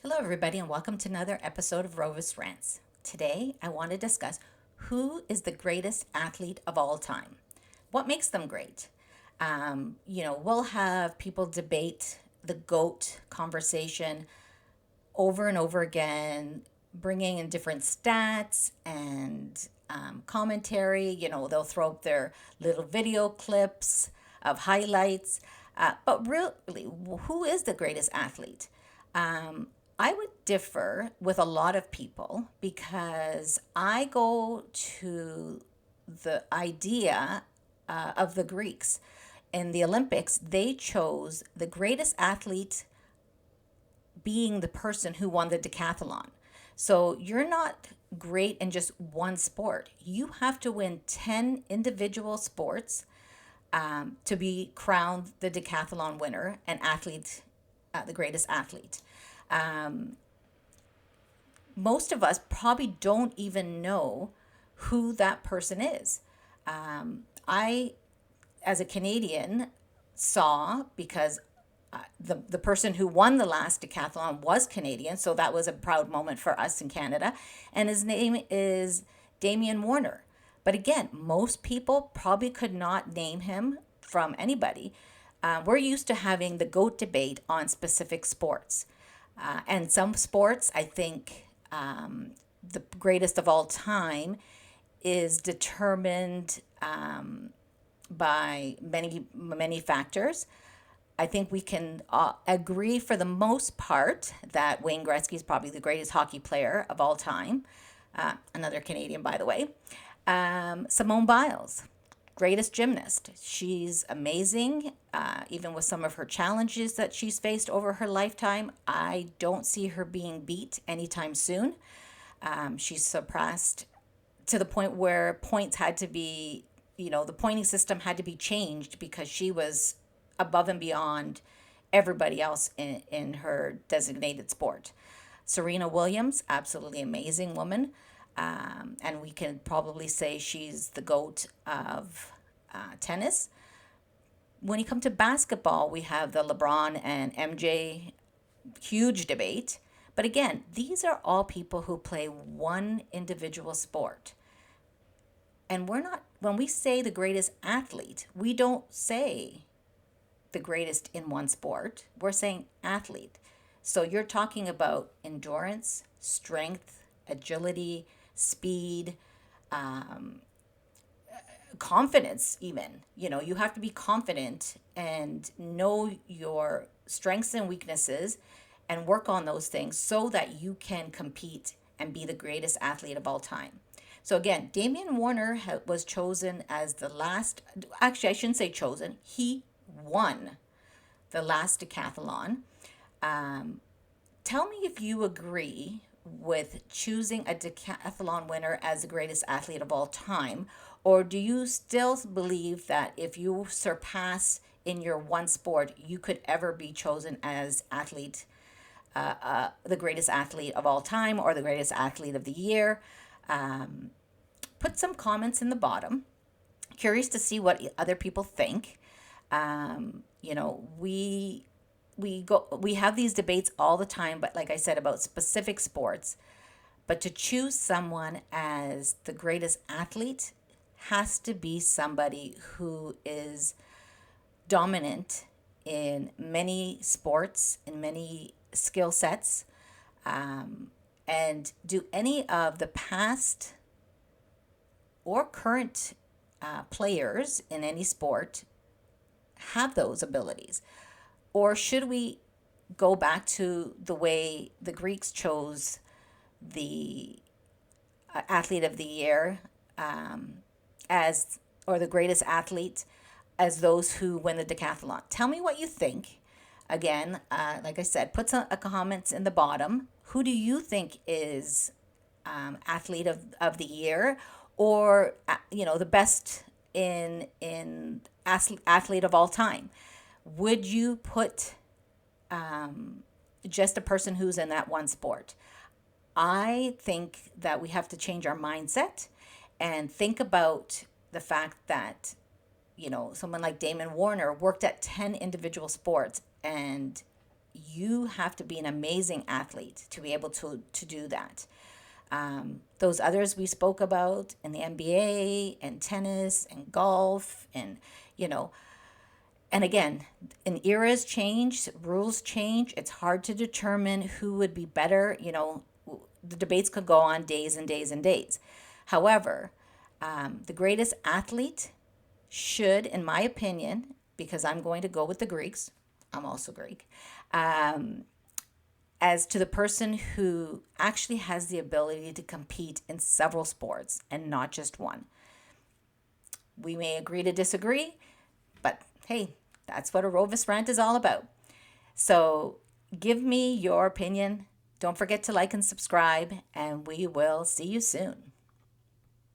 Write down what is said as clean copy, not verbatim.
Hello, everybody, and welcome to another episode of Rovis Rants. Today, I want to discuss who is the greatest athlete of all time. What makes them great? We'll have people debate the GOAT conversation over and over again, bringing in different stats and commentary. They'll throw up their little video clips of highlights. But really, who is the greatest athlete? Um, I would differ with a lot of people because I go to the idea of the Greeks. In the Olympics, they chose the greatest athlete being the person who won the decathlon. So you're not great in just one sport. You have to win 10 individual sports to be crowned the decathlon winner and athlete, the greatest athlete. Most of us probably don't even know who that person is. I, as a Canadian, saw because the person who won the last decathlon was Canadian, so that was a proud moment for us in Canada. And his name is Damian Warner. But again, most people probably could not name him from anybody. We're used to having the GOAT debate on specific sports. And some sports, I think the greatest of all time is determined by many factors. I think we can agree for the most part that Wayne Gretzky is probably the greatest hockey player of all time. Another Canadian, by the way. Simone Biles, greatest gymnast. She's amazing, even with some of her challenges that she's faced over her lifetime. I don't see her being beat anytime soon. She's surpassed to the point where points had to be, the pointing system had to be changed because she was above and beyond everybody else in her designated sport. Serena Williams, absolutely amazing woman. And we can probably say she's the GOAT of tennis. When you come to basketball, we have the LeBron and MJ huge debate. But again, these are all people who play one individual sport. And when we say the greatest athlete, we don't say the greatest in one sport. We're saying athlete. So you're talking about endurance, strength, agility, speed, confidence, even. You have to be confident and know your strengths and weaknesses and work on those things so that you can compete and be the greatest athlete of all time. So again, Damian Warner was chosen as the last, actually, I shouldn't say chosen, he won the last decathlon. Tell me if you agree with choosing a decathlon winner as the greatest athlete of all time, or do you still believe that if you surpass in your one sport, you could ever be chosen as the greatest athlete of all time or the greatest athlete of the year? Put some comments in the bottom. Curious to see what other people think. We have these debates all the time, but like I said, about specific sports. But to choose someone as the greatest athlete has to be somebody who is dominant in many sports, in many skill sets. And do any of the past or current players in any sport have those abilities? Or should we go back to the way the Greeks chose the athlete of the year as, or the greatest athlete as those who win the decathlon? Tell me what you think. Again, like I said, put some comments in the bottom. Who do you think is athlete of the year, or the best in athlete of all time? Would you put just a person who's in that one sport? I think that we have to change our mindset and think about the fact that, someone like Damon Warner worked at 10 individual sports and you have to be an amazing athlete to be able to do that. Those others we spoke about in the NBA and tennis and golf and, you know, and again, in eras change, rules change. It's hard to determine who would be better. You know, the debates could go on days and days and days. However, the greatest athlete should, in my opinion, because I'm going to go with the Greeks, I'm also Greek, as to the person who actually has the ability to compete in several sports and not just one. We may agree to disagree, but hey, that's what Arovis Rant is all about. So give me your opinion. Don't forget to like and subscribe, and we will see you soon.